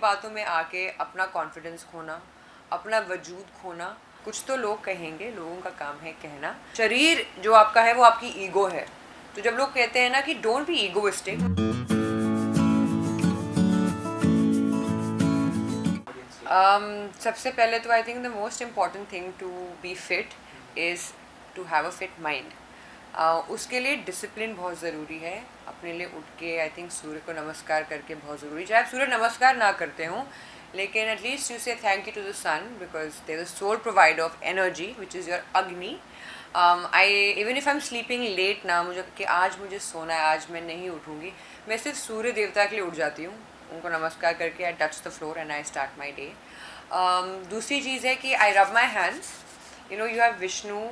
बातों में आके अपना कॉन्फिडेंस खोना, अपना वजूद खोना। कुछ तो लोग कहेंगे, लोगों का काम है कहना। शरीर जो आपका है वो आपकी ईगो है। तो जब लोग कहते हैं ना कि डोंट बी ईगोइस्टिक, सबसे पहले तो I think the most important thing to be fit is to have a fit mind. उसके लिए डिसिप्लिन बहुत ज़रूरी है। अपने लिए उठ के आई थिंक सूर्य को नमस्कार करके बहुत ज़रूरी, चाहे आप सूर्य नमस्कार ना करते हों, लेकिन at least you say thank you to the sun because they the sole provider of energy which is your Agni. I even if I am sleeping late ना, मुझे कि आज मुझे सोना है, आज मैं नहीं उठूँगी, मैं सिर्फ सूर्य देवता के लिए उठ जाती हूँ। उनको नमस्कार करके I touch the floor and I start my day. दूसरी चीज़ है कि आई रब my hands. You have Vishnu,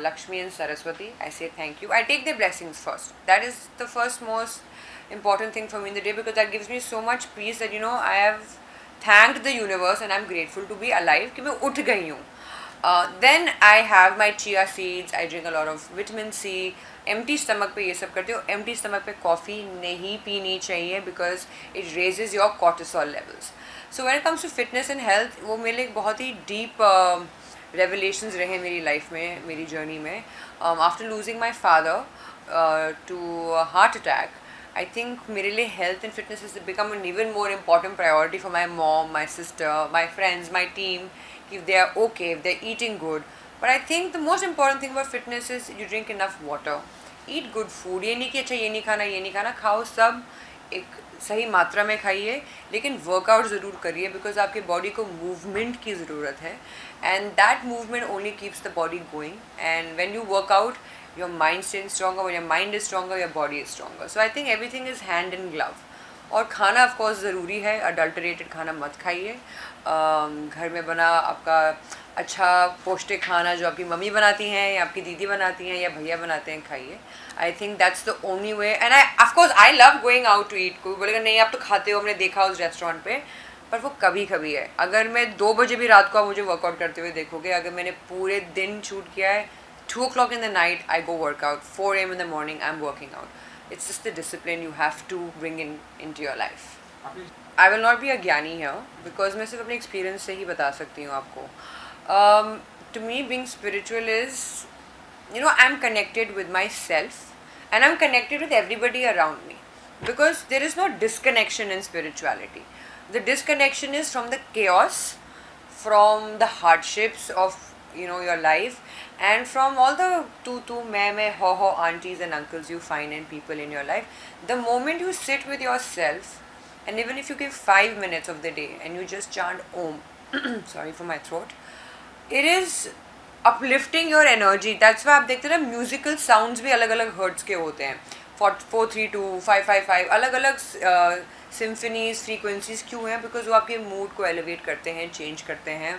Lakshmi and Saraswati. I say thank you. I take their blessings first. That is the first most important thing for me in the day, because that gives me so much peace that I have thanked the universe and I'm grateful to be alive कि मैं उठ गई हूँ. Then I have my chia seeds. I drink a lot of vitamin C. Empty stomach पे ये सब करती हूँ. Empty stomach पे coffee नहीं पीनी चाहिए because it raises your cortisol levels. So when it comes to fitness and health, वो मेरे लिए बहुत ही deep रेवलेशंस रहे मेरी लाइफ में, मेरी जर्नी में. After losing my father to heart attack, I think मेरे लिए health and fitness is become an even more important priority for my mom, my sister, my friends, my team. if they are okay, if they're eating good. But I think the most important thing about fitness is you drink enough water, eat good food. ये नहीं कि अच्छा ये नहीं खाना, ये नहीं खाना, खाओ सब, एक सही मात्रा में खाइए, लेकिन वर्कआउट ज़रूर करिए बिकॉज आपके बॉडी को मूवमेंट की ज़रूरत है and that movement only keeps the body going. And when you workout, your mind stage stronger, when your mind is stronger, your body is stronger. So I think everything is hand in glove. और खाना of course ज़रूरी है, adulterated खाना मत खाइए. घर में बना आपका अच्छा पौष्टिक खाना जो आपकी मम्मी बनाती हैं या आपकी दीदी बनाती हैं या भैया बनाते हैं, खाइए. I think that's the only way. And I of course I love going out to eat. कोई बोलेगा नहीं आप तो खाते हो, हमने देखा उस रेस्टोरेंट पे, पर वो कभी कभी है. अगर मैं 2 बजे भी रात को आप मुझे वर्कआउट करते हुए देखोगे, अगर मैंने पूरे दिन शूट किया है, 2 o'clock in the night I go workout, 4 a.m. in the morning I'm working out. It's just the discipline you have to bring into your life. I will not be a ज्ञानी here because मैं सिर्फ अपने experience से ही बता सकती हूँ आपको. To me being spiritual is, I'm connected with myself and I'm connected with everybody around me, because there is no disconnection in spirituality. The disconnection is from the chaos, from the hardships of your life, and from all the tu मैं ho aunties and uncles you find in people in your life. The moment you sit with yourself, and even if you give 5 minutes of the day and you just chant Om, sorry for my throat, it is uplifting your energy. That's why आप देखते हैं ना, musical sounds भी अलग अलग hertz के होते हैं. 432 555 अलग अलग सिम्फनीज, फ्रीक्वेंसीज क्यों हैं? बिकॉज वो आपके मूड को एलिवेट करते हैं, चेंज करते हैं.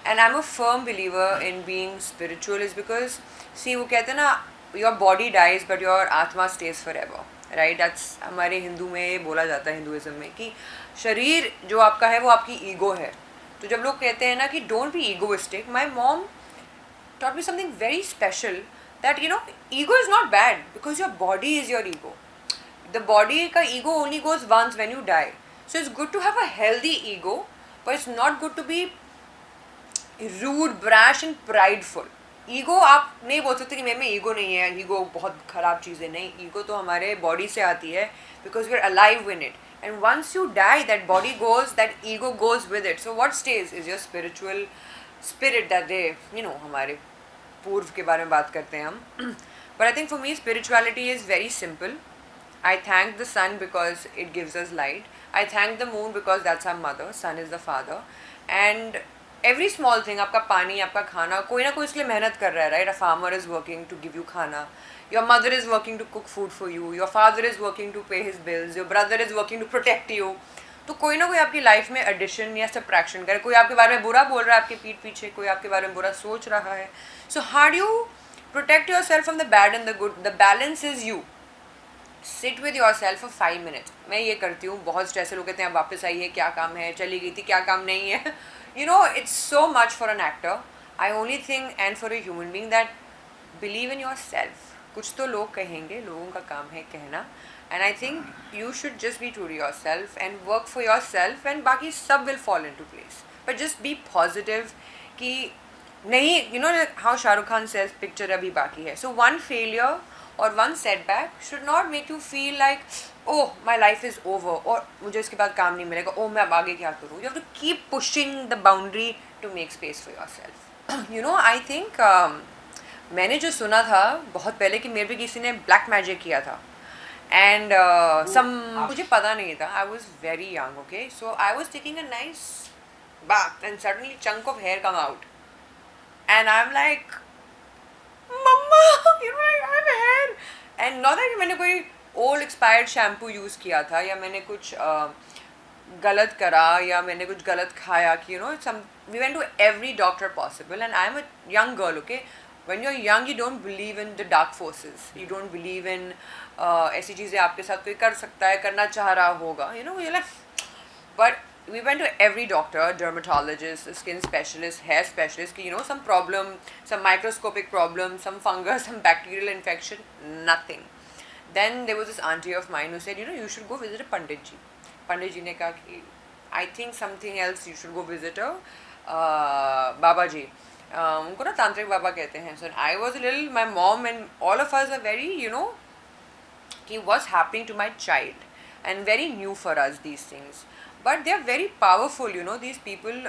And I am a firm believer in being spiritual is because see वो कहते हैं ना, your body dies but your atma stays forever, right? That's हमारे हिंदू में बोला जाता है, हिंदुइज्म में, कि शरीर जो आपका है वो आपकी ईगो है. तो जब लोग कहते हैं ना कि don't be egoistic, my mom taught me something very special, that ego is not bad because your body is your ego. The body ka ego only goes once when you die. So it's good to have a healthy ego, but it's not good to be rude, brash and prideful. Ego आप नहीं बोल सकते कि मेरे में ego नहीं है, ego बहुत ख़राब चीज़ है. नहीं, ईगो तो हमारे बॉडी से आती है because we are alive in it. And once you die, that body goes, that ego goes with it. So what stage is your spiritual spirit that they हमारे पूर्व के बारे में बात करते हैं हम. But I think for me spirituality is very simple. I thank the sun because it gives us light. I thank the moon because that's our mother. Sun is the father. And every small thing, आपका पानी, आपका खाना, कोई ना कोई इसके लिए मेहनत कर रहा है, right? A farmer is working to give you khana. Your mother is working to cook food for you. Your father is working to pay his bills. Your brother is working to protect you. तो कोई ना कोई आपकी life में addition या subtraction करे. कोई आपके बारे में बुरा बोल रहा है आपके पीठ पीछे, कोई आपके बारे में बुरा सोच रहा है. So how do you protect your self from the bad and the good? The balance is you. Sit with your self for 5 minutes. मैं ये करती हूँ. बहुत स्ट्रेस लोग कहते हैं आप वापस आइए, क्या काम है, चली गई थी, क्या काम नहीं है. It's so much for an actor. I only think, and for a human being, that believe in yourself. कुछ तो लोग कहेंगे, लोगों का काम है कहना. And I think you should just be true to yourself and work for yourself and बाकी सब will fall into place, but just be positive कि नहीं, you know how Shahrukh Khan says picture अभी बाकी है. So one failure और one setback should not make you feel like oh my life is over और मुझे इसके बाद काम नहीं मिलेगा, ओह मैं अब आगे क्या करूँ. You have to keep pushing the boundary to make space for yourself. You know I think मैंने जो सुना था बहुत पहले कि मेरे पे किसी ने ब्लैक मैजिक किया था एंड सम मुझे पता नहीं था. I was very young. Okay, so I was taking a nice bath and suddenly chunk of hair come out and I'm like mama you know I have hair and not that मैंने कोई old expired shampoo use किया था या मैंने कुछ गलत करा या मैंने कुछ गलत खाया कि you know some we went to every doctor possible and I'm a young girl. Okay, when you're young you don't believe in the dark forces, you don't believe in ऐसी चीज़ें आपके साथ कोई कर सकता है, करना चाह रहा होगा, you know, you're like but we went to every doctor, dermatologist, skin specialist, hair specialist, you know, some problem, some microscopic problem, some fungus, some bacterial infection, nothing. Then there was this auntie of mine who said, you know, you should go visit a Pandit ji. Pandit ji ne kaha ki I think something else, you should go visit a Baba ji. उनको ना तांत्रिक बाबा कहते हैं. So I was a little, my mom and all of us are very, you know, कि what's happening to my child and very new for us these things. But they are very powerful, you know, these people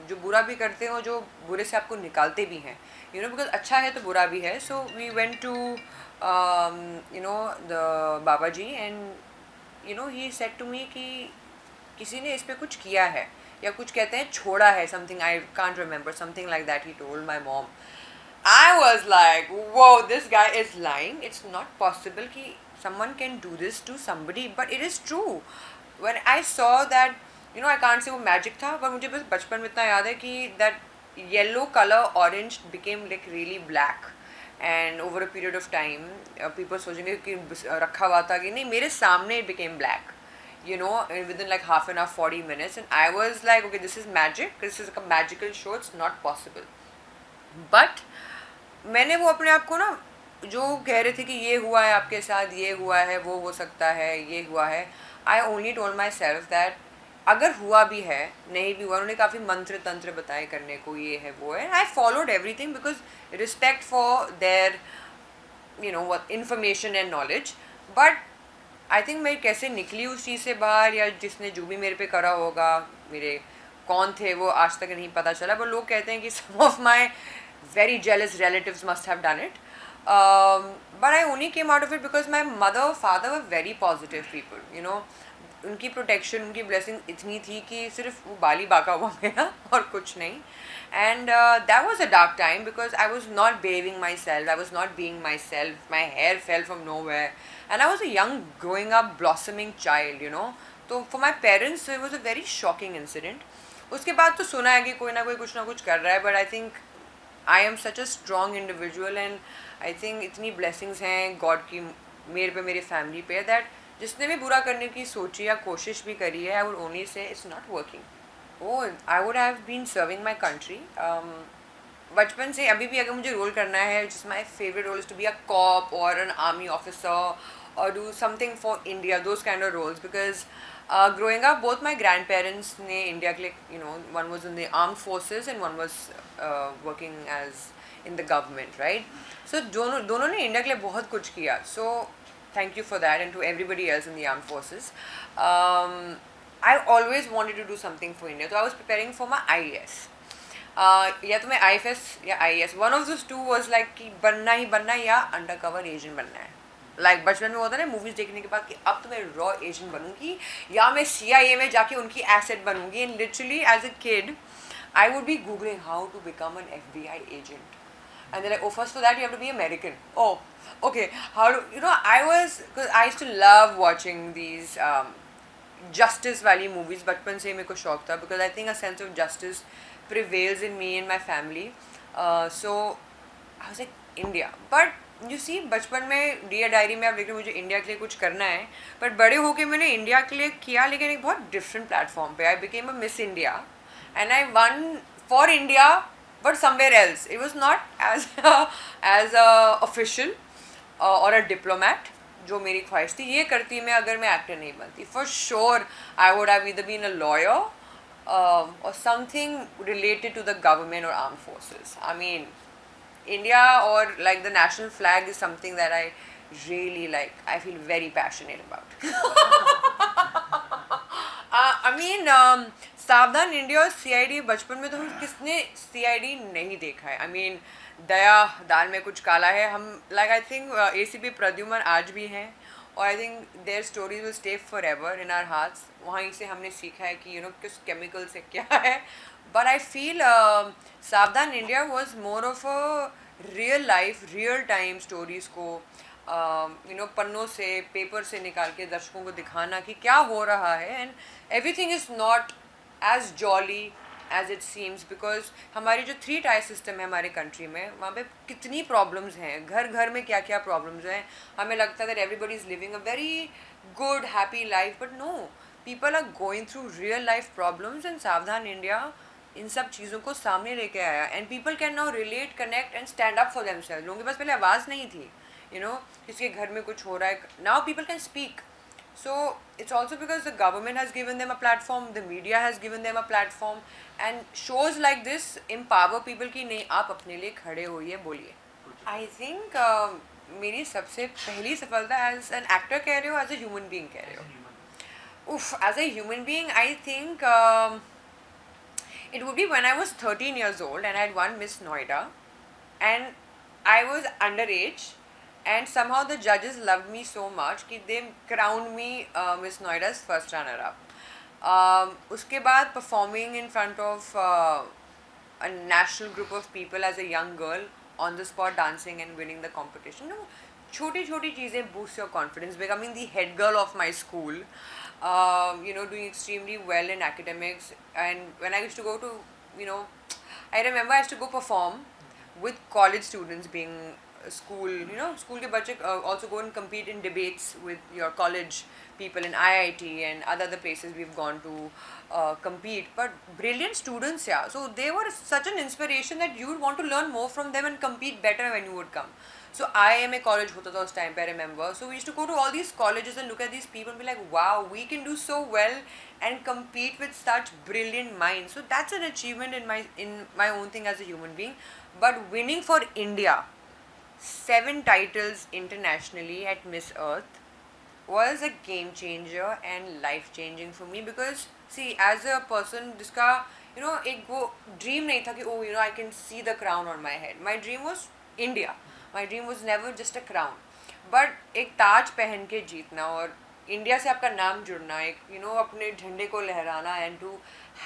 जो बुरा भी करते हैं और जो बुरे से आपको निकालते भी हैं, यू नो, बिकॉज अच्छा है तो बुरा भी है. So we went to you know the baba ji and you know he said to me कि किसी ने इस पर कुछ किया है या कुछ कहते हैं छोड़ा है, something I can't remember, something like that he told my mom. I was like वो this guy is lying, it's not possible कि someone can do this to somebody, but it is true. When I saw that, you know, I can't say वो magic था, पर मुझे बस बचपन में इतना याद है कि that yellow color orange became like really black and over a period of time people सोचेंगे कि रखा हुआ था कि नहीं, मेरे सामने it became black, you know, within like half an hour, 40 minutes, and I was like okay, this is magic, this is like a magical show, it's not possible. But मैंने वो अपने आप को ना जो कह रहे थे कि ये हुआ है आपके साथ, ये हुआ है, वो हो सकता है, ये हुआ है, I only told my self that अगर हुआ भी है, नहीं भी हुआ, उन्होंने काफ़ी मंत्र तंत्र बताए करने को, ये है वो है, I followed everything because respect for their you know what information and knowledge. But I think मैं कैसे निकली उस चीज़ से बाहर, या जिसने जो भी मेरे पे करा होगा, मेरे कौन थे वो आज तक नहीं पता चला. पर लोग कहते हैं कि some of my very jealous relatives must have done it. But I only came out of it because my mother father were very positive people, you know. उनकी प्रोटेक्शन, उनकी ब्लेसिंग इतनी थी कि सिर्फ वो बाली बाका हुआ मेरा और कुछ नहीं. And that was a dark time because I was not behaving myself, I was not being myself, my hair fell from nowhere and I was a young growing up blossoming child, you know. तो for my parents it was a very shocking incident. उसके बाद तो सुना है कि कोई ना कुछ कर रहा है, but I think I am such a strong individual and I think इतनी blessings हैं God की मेरे पे, मेरी फैमिली पे, that जिसने भी बुरा करने की सोची या कोशिश भी करी है, I would only say it's not working. Oh, I would have been serving my country. बचपन से अभी भी अगर मुझे रोल करना है, just my favorite role is to be a cop or an army officer or do something for India, those kind of roles, because growing up both my grandparents ने India के लिए, you know, one was in the armed forces and one was working as in the government, right? So दोनों ने India के लिए बहुत कुछ किया. So thank you for that, and to everybody else in the armed forces. I always wanted to do something for India, so I was preparing for my IAS. या तो मैं IFS या IAS, one of those two was like कि बनना ही बनना या under cover agent बनना है. लाइक बचपन में होता है ना मूवीज़ देखने के बाद कि अब तो मैं रॉ एजेंट बनूंगी या मैं CIA में जाके उनकी एसेट बनूंगी. And literally as a kid I would be googling how to become an FBI agent. And they're like, oh, first for that you have to be American. Oh, okay. How do you know? Because I used to love watching these justice वाली movies. बचपन से मेरे को शौक था because I think a sense of justice prevails in me and my family. So I was like India. But you see, बचपन में dear diary में आप देख रहे हो मुझे इंडिया के लिए कुछ करना है, बट बड़े होके मैंने इंडिया के लिए किया, लेकिन एक बहुत डिफरेंट प्लेटफॉर्म पे. I became a miss India and I one for India but somewhere else. It was not as a official or a diplomat, जो मेरी ख्वाहिश थी ये करती मैं अगर मैं एक्टर नहीं बनती. For sure I would have either been a lawyer or something related to the government or armed forces. I mean, India or like the national flag is something that I really like. I feel very passionate about. I mean, सावधान India और CID बचपन में तो हम किसने CID नहीं देखा है. आई मीन दया दाल में कुछ काला है. हम like I think ACP Pradyuman आज भी हैं और I think their stories will stay forever in our hearts. वहीं से हमने सीखा है कि किस केमिकल से क्या है. बट आई फील सावधान India was more of a real life real time stories को पन्नों से पेपर से निकाल के दर्शकों को दिखाना कि क्या हो रहा है. And everything is not as jolly as it seems because हमारी जो 3 टायर सिस्टम है हमारे कंट्री में वहाँ पे कितनी प्रॉब्लम्स हैं. घर घर में क्या क्या प्रॉब्लम्स हैं. हमें लगता है that everybody is living a very good happy life but no people are going through real life problems. And Savdhaan India इन सब चीज़ों को सामने लेके आया. And people can now relate connect and stand up for themselves. लोगों के पास पहले आवाज़ नहीं थी. किसके घर में कुछ हो रहा है. Now people can speak. So it's also because the government has given them a platform, the media has given them a platform, and shows like this empower people कि नहीं आप अपने लिए खड़े होइए बोलिए. I think मेरी सबसे पहली सफलता as an actor कह रहे हो as a human being कह रहे हो. Oof, as a human being I think it would be when I was 13 years old and I had won Miss Noida and I was underage. And somehow the judges loved me so much कि they crowned me Miss Noida's first runner up. उसके बाद performing in front of a national group of people as a young girl on the spot dancing and winning the competition. छोटी छोटी चीज़ें boost your confidence. Becoming the head girl of my school, doing extremely well in academics. And when I used to go to, I remember I used to go perform with college students being school, school के बच्चे also go and compete in debates with your college people in IIT and other places we've gone to compete. But brilliant students, yeah. So they were such an inspiration that you would want to learn more from them and compete better when you would come. So IIMA college होता था उस time पे I remember. So we used to go to all these colleges and look at these people and be like, wow, we can do so well and compete with such brilliant minds. So that's an achievement in my own thing as a human being. But winning for India 7 titles internationally at Miss Earth was a game changer and life changing for me because see as a person जिसका एक वो dream नहीं था कि I can see the crown on my head. My dream was India. My dream was never just a crown. But एक ताज पहन के जीतना और इंडिया से आपका नाम जुड़ना एक अपने झंडे को लहराना and to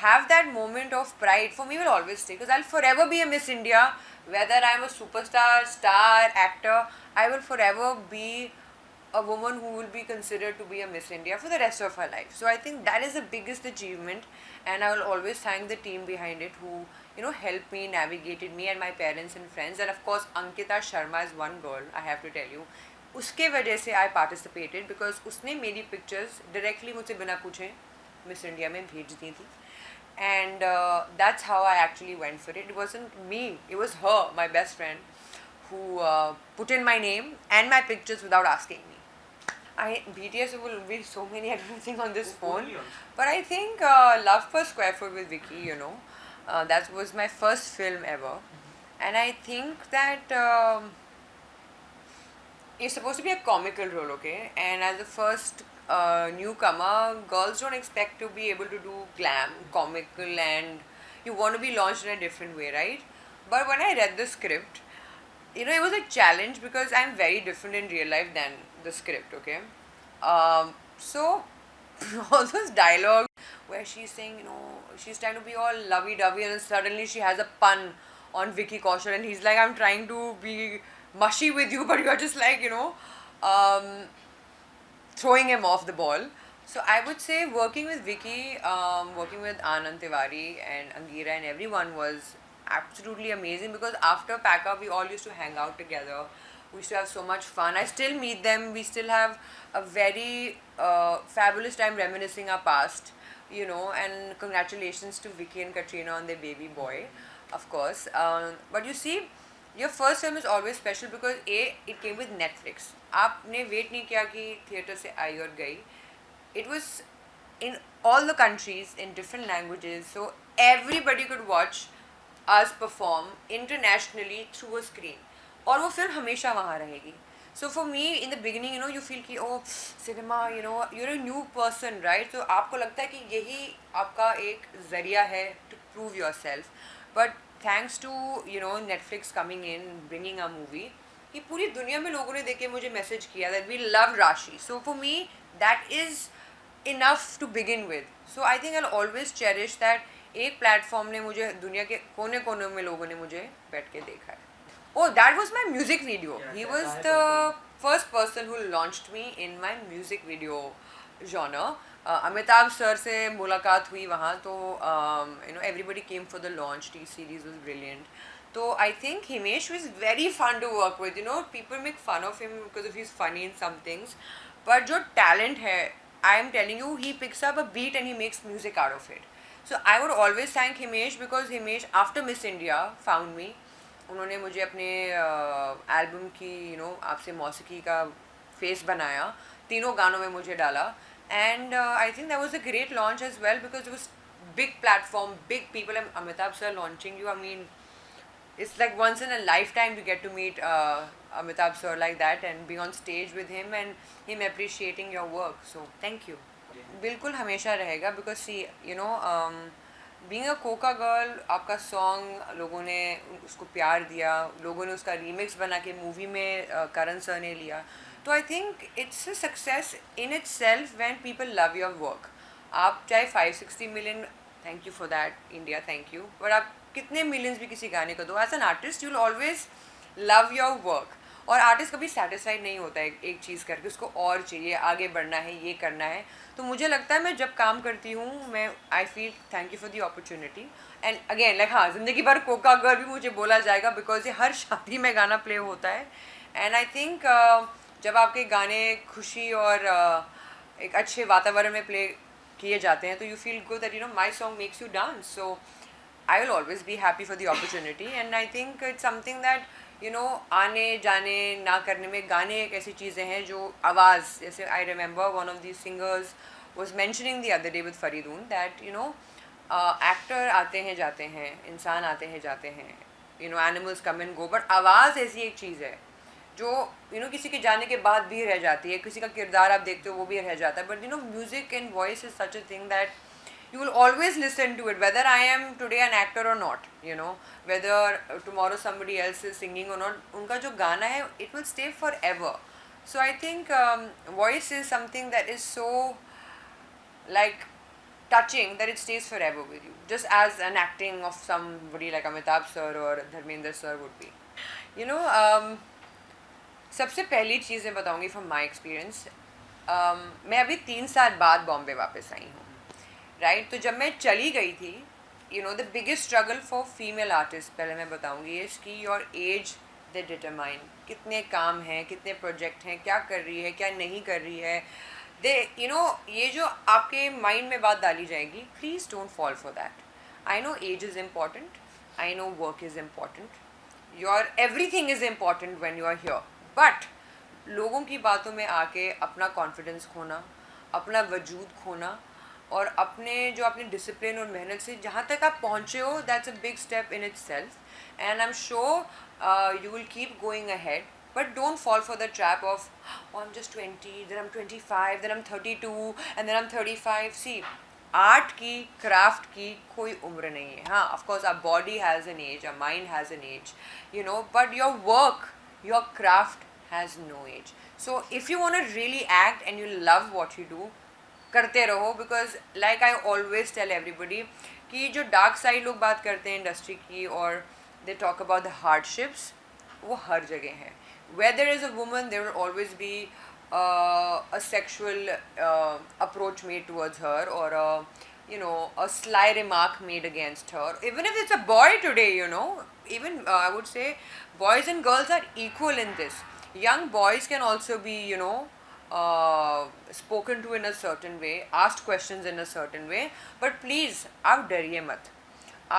have that moment of pride for me will always stay because I'll forever be a Miss India. Whether I'm a superstar, star, actor, I will forever be a woman who will be considered to be a Miss India for the rest of her life. So I think that is the biggest achievement and I will always thank the team behind it who helped me, navigated me and my parents and friends. And of course Ankita Sharma is one girl, I have to tell you. उसके वजह से I participated because उसने मेरी pictures directly मुझसे बिना पूछे Miss India में भेज दी थी. And that's how I actually went for it. It wasn't me, it was her, my best friend, who put in my name and my pictures without asking me. BTS will be so many, I don't think on this phone, but I think Love Per Square Foot with Vicky, that was my first film ever. And I think that it's supposed to be a comical role, okay? And as the first newcomer, girls don't expect to be able to do glam, comical, and you want to be launched in a different way, right? But when I read the script, it was a challenge because I'm very different in real life than the script, okay? So all those dialogues where she's saying, she's trying to be all lovey-dovey and then suddenly she has a pun on Vicky Kaushal and he's like, I'm trying to be mushy with you but you're just like, throwing him off the ball. So I would say working with Vicky, working with Anand Tiwari and Angira and everyone was absolutely amazing because after Pack Up we all used to hang out together. We used to have so much fun. I still meet them. We still have a very fabulous time reminiscing our past, and congratulations to Vicky and Katrina on their baby boy, of course. But you see, your first film is always special because it came with Netflix. आपने wait नहीं किया कि theatre से आई और गई. It was in all the countries in different languages, so everybody could watch us perform internationally through a screen. और वो film हमेशा वहाँ रहेगी. So for me in the beginning, you know, you feel कि oh cinema, you know, you're a new person, right? So आपको लगता है कि यही आपका एक जरिया है to prove yourself. But thanks to, you know, Netflix coming in, bringing a movie, कि पूरी दुनिया में लोगों ने देख के मुझे मैसेज किया that we love Rashi. So for me that is enough to begin with. So I think I'll always cherish that एक प्लेटफॉर्म ने मुझे दुनिया के कोने कोने में लोगों ने मुझे बैठ के देखा है. Oh, that was my music video. He was the first person who launched me in my music video genre. Amitabh sir से मुलाकात हुई वहाँ तो you know everybody came for the launch. T series was brilliant. So I think Himesh was very fun to work with. You know, people make fun of him because of he's funny in some things, but जो talent है, I am telling you, he picks up a beat and he makes music out of it. So I would always thank Himesh because Himesh after Miss India found me. उन्होंने मुझे अपने album की आपसे मौसीकी का face बनाया, तीनों गानों में मुझे डाला. And I think that was a great launch as well because it was big platform, big people. Amitabh sir launching you, I mean it's like once in a lifetime to get to meet Amitabh sir like that and be on stage with him and him appreciating your work. So thank you. बिल्कुल हमेशा रहेगा because see you know being a Coca girl, आपका song लोगों ने उसको प्यार दिया, लोगों ने उसका रीमिक्स बना के मूवी में करण सर ने लिया. तो I think it's a success in itself when people love your work. आप चाहे 560 million, thank you for that India, thank you, but आप कितने मिलियंस भी किसी गाने को दो, as an artist you will always love your work. और आर्टिस्ट कभी सेटिस्फाइड नहीं होता है एक चीज़ करके, उसको और चाहिए, आगे बढ़ना है, ये करना है. तो मुझे लगता है मैं जब काम करती हूँ मैं I feel thank you for the opportunity. And again like हाँ, ज़िंदगी भर कोका गर्ल भी मुझे बोला जाएगा बिकॉज ये हर शादी में गाना प्ले होता है. एंड आई थिंक जब आपके गाने खुशी और एक अच्छे वातावरण में प्ले किए जाते हैं तो you feel good that you know my song makes you dance. So I will always be happy for the opportunity and I think it's something that you know आने जाने ना करने में गाने एक ऐसी चीज़ें हैं जो आवाज़, जैसे I remember one of these singers was mentioning the other day with Faridun that you know actor आते हैं जाते हैं, इंसान आते हैं जाते हैं, you know animals come and go, but आवाज़ ऐसी एक चीज़ है जो you know किसी के जाने के बाद भी रह जाती है, किसी का किरदार आप देखते हो वो भी रह जाता है. But you know music and voice is such a thing that you will always listen to it whether I am today an actor or not, you know whether tomorrow somebody else is singing or not, उनका जो गाना है it will stay forever. So I think voice is something that is so like touching that it stays forever with you, just as an acting of somebody like Amitabh sir or Dharmender sir would be. you know सबसे पहली चीज़ मैं बताऊंगी from my experience. मैं अभी 3 साल बाद बॉम्बे वापस आई हूँ, राइट. तो जब मैं चली गई थी you know the biggest struggle for female artist पहले मैं बताऊंगी इस कि योर एज दे डिटरमाइन कितने काम हैं, कितने प्रोजेक्ट हैं, क्या कर रही है, क्या नहीं कर रही है. दे यू नो ये जो आपके माइंड में बात डाली जाएगी, please don't fall for that. I know age is important, I know work is important, your everything is important when you are here, but लोगों की बातों में आके अपना कॉन्फिडेंस खोना, अपना वजूद खोना और अपने जो अपने डिसिप्लिन और मेहनत से जहाँ तक आप पहुँचे हो, that's a big step in it self. And I am sure you will keep going ahead, but don't fall for the trap of oh I'm just 20, then I'm 25, then I'm 32 and then I'm 35. See, art की, craft की कोई उम्र नहीं है. हाँ, of course our body has an age, our mind has an age, you know, but your work, your craft has no age. So if you want to really act and you love what you do, करते रहो. Because like I always tell everybody कि जो dark side लोग बात करते हैं industry की और they talk about the hardships, वो हर जगह है. Where there is a woman there will always be a sexual approach made towards her or you know a sly remark made against her, even if it's a boy today, you know, even I would say boys and girls are equal in this. Young boys can also be you know spoken to in a certain way, asked questions in a certain way, but please आप डरिए मत.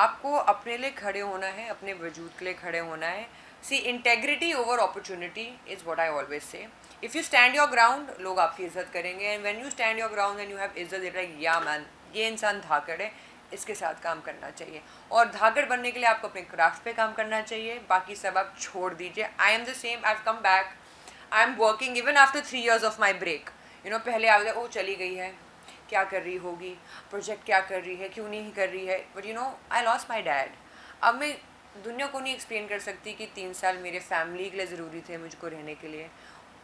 आपको अपने लिए खड़े होना है, अपने वजूद के लिए खड़े होना है. See integrity over opportunity is what I always say. If you stand your ground, लोग आपकी इज्जत करेंगे. And when you stand your ground and you have इज्जत, इट लाइक या मैन, ये इंसान धाकड़ है, इसके साथ काम करना चाहिए. और धाकड़ बनने के लिए आपको अपने क्राफ्ट पे काम करना चाहिए, बाकी सब आप छोड़ दीजिए. I am the same, I have come back, I am working even after 3 years of my break. You know, पहले आ गया, ओ चली गई है, क्या कर रही होगी, प्रोजेक्ट क्या कर रही है, क्यों नहीं कर रही है. But you know, I lost my dad. अब मैं दुनिया को नहीं एक्सप्लेन कर सकती कि 3 साल मेरे फैमिली के लिए ज़रूरी थे, मुझको रहने के लिए,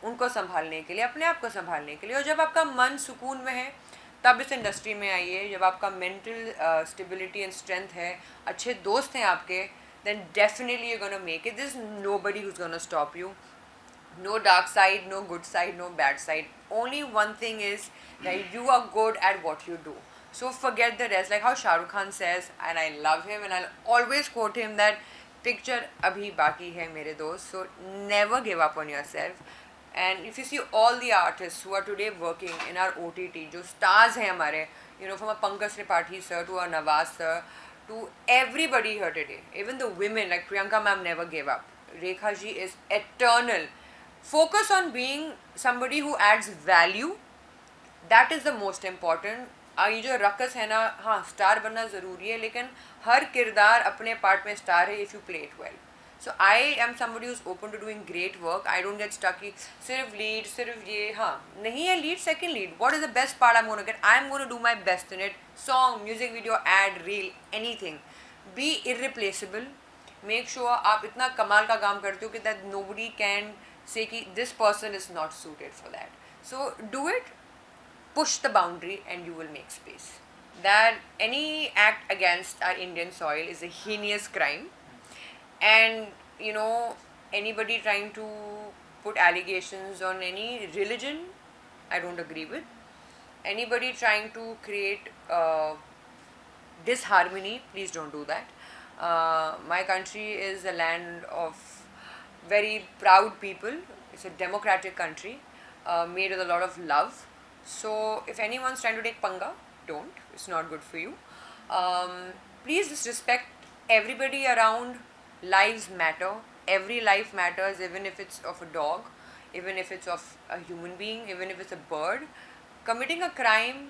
उनको संभालने के लिए, अपने आप को संभालने के लिए. और जब आपका मन सुकून में है तब इस इंडस्ट्री में आइए. जब आपका मेंटल स्टेबिलिटी एंड स्ट्रेंथ है, अच्छे दोस्त हैं आपके, then definitely you gonna make it. This nobody who's gonna stop you. No dark side, no good side, no bad side. Only one thing is that you are good at what you do. So forget the rest. Like how Shah Rukh Khan says, and I love him, and I'll always quote him that picture abhi baki hai mere dost. So never give up on yourself. And if you see all the artists who are today working in our OTT, जो stars हैं हमारे, you know, from a Pankaj Tripathi sir to a Nawaz sir to everybody here today, even the women like Priyanka ma'am never gave up. Rekha ji is eternal. Focus on being somebody who adds value. That is the most important. ये जो ruckus है ना, हाँ star बनना ज़रूरी है, लेकिन हर किरदार अपने पार्ट में स्टार है if you play it well. So I am somebody who is open to doing great work. I don't get stuck कि सिर्फ लीड, सिर्फ ये, हाँ नहीं है lead, second lead, what is the best part I am gonna get, I am gonna do my best in it. Song, music video, ad, reel, anything. Be irreplaceable. Make sure आप इतना कमाल का काम करते हो कि दैट नोबडी कैन say कि this person is not suited for that. So do it, push the boundary, and you will make space. That any act against our Indian soil is a heinous crime. And you know, anybody trying to put allegations on any religion, I don't agree with. Anybody trying to create disharmony, please don't do that. My country is a land of very proud people. It's a democratic country made with a lot of love. So if anyone's trying to take panga, don't. It's not good for you. Please just respect everybody around. Lives matter. Every life matters, even if it's of a dog, even if it's of a human being, even if it's a bird. Committing a crime,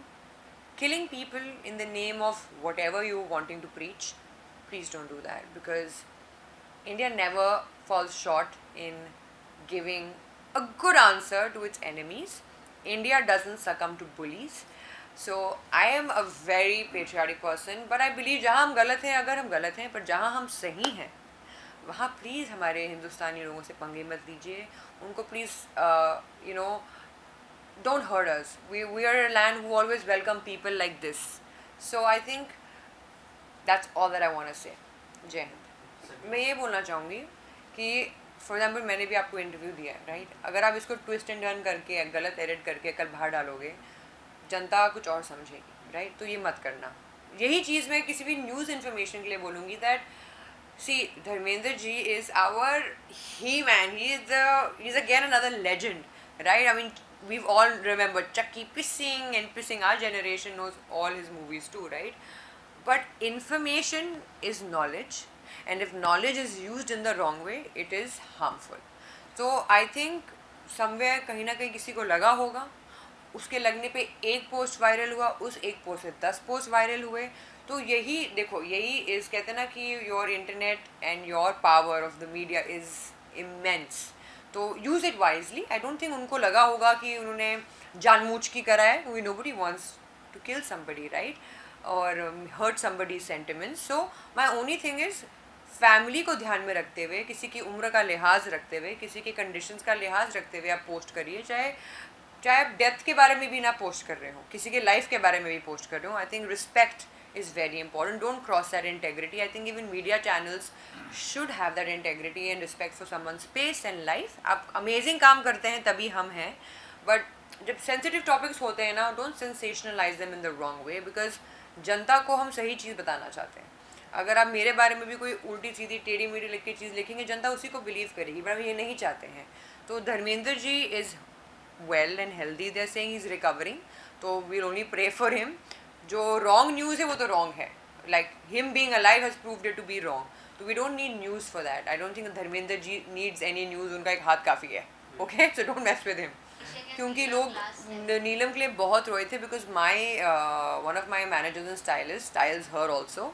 killing people in the name of whatever you're wanting to preach, please don't do that, because India never falls short in giving a good answer to its enemies. India doesn't succumb to bullies. So I am a very patriotic person, but I believe जहाँ हम गलत हैं, अगर हम गलत हैं, पर जहाँ हम सही हैं, वहाँ प्लीज़ हमारे हिंदुस्तानी लोगों से पंगे मत लीजिए. उनको please you know, don't hurt us. We are a land who always welcome people like this. So I think that's all that I want to say. जय हिंद. मैं ये बोलना चाहूँगी कि फॉर एग्जाम्पल मैंने भी आपको इंटरव्यू दिया है, राइट. अगर आप इसको ट्विस्ट एंड टर्न करके गलत एडिट करके कल बाहर डालोगे, जनता कुछ और समझेगी, राइट. तो ये मत करना. यही चीज़ मैं किसी भी न्यूज़ इन्फॉर्मेशन के लिए बोलूँगी that see Dharmendra ji is our he man. He is again another legend, right. I mean we've all remember Chucky pissing, and pissing our generation knows all his movies too, right. But information is knowledge, and if knowledge is used in the wrong way, it is harmful. So I think somewhere कहीं ना कहीं किसी को लगा होगा, उसके लगने पे एक पोस्ट वायरल हुआ, उस एक पोस्ट से 10 पोस्ट वायरल हुए. तो यही देखो, यही इज़ कहते हैं ना कि your internet and your power of the media is immense. तो use it wisely. I don't think उनको लगा होगा कि उन्होंने जानबूझ की करा है. We nobody wants to kill somebody, right, और hurt somebody sentiments. So my only thing is family को ध्यान में रखते हुए, किसी की उम्र का लिहाज रखते हुए, किसी के कंडीशंस का लिहाज रखते हुए आप पोस्ट करिए. चाहे आप डेथ के बारे में भी ना पोस्ट कर रहे हो, किसी के लाइफ के बारे में भी पोस्ट कर रहे हो. I think respect is very important. Don't cross that integrity. I think even media channels should have that integrity and respect for someone's space and life. आप amazing काम करते हैं तभी हम हैं, but जब sensitive topics होते हैं ना, don't sensationalize them in the wrong way, because जनता को हम सही चीज़ बताना चाहते हैं. अगर आप मेरे बारे में भी कोई उल्टी सीधी टेढ़ी मेढ़ी लिख के चीज़ लिखेंगे, जनता उसी को बिलीव करेगी, पर हम ये नहीं चाहते हैं. तो Dharmendra ji is well and healthy. They are saying he's recovering, तो we'll only pray for him. जो रॉन्ग न्यूज़ है वो तो रॉन्ग है. Like him being alive has proved it to be wrong. तो we don't need news for that. I don't think Dharmendra ji needs any news. उनका एक हाथ काफ़ी है. Okay, so don't mess with him. क्योंकि लोग नीलम के लिए बहुत रोए थे because my one of my managers and stylist styles her also.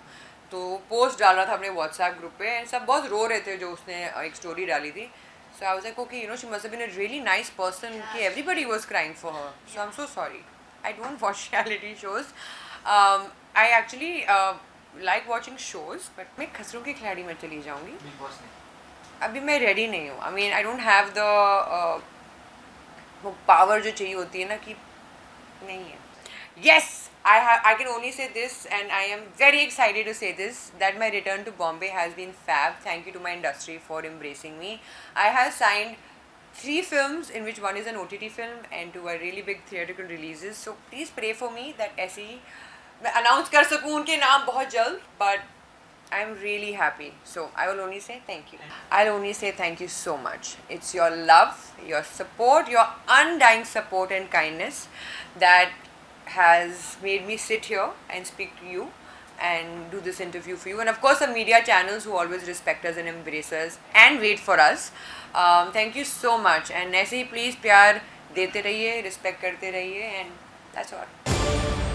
तो पोस्ट डाल रहा था अपने व्हाट्सएप ग्रुप पे एंड सब बहुत रो रहे थे जो उसने एक स्टोरी डाली थी. So I was like, okay, she must have been a really nice person. Okay, everybody was crying for her. So I'm so sorry. I don't watch reality shows. I actually like watching shows, but मैं खसरों की खिलाड़ी में चली जाऊँगी. Big boss ने अभी मैं ready नहीं हूँ. I mean, I don't have the वो power जो चाहिए होती है ना कि नहीं है. Yes, I can only say this, and I am very excited to say this, that my return to Bombay has been fab. Thank you to my industry for embracing me. I have signed 3 films, in which one is an OTT film and 2 are really big theatrical releases. So please pray for me that ऐसे ही मैं announce कर सकूँ उनके नाम बहुत जल्द. But I'm really happy. So I will only say thank you. I'll only say thank you so much. It's your love, your support, your undying support and kindness that has made me sit here and speak to you and do this interview for you. And of course, the media channels who always respect us and embrace us and wait for us. Thank you so much. And ऐसे ही please प्यार देते रहिए, respect करते रहिए, and that's all.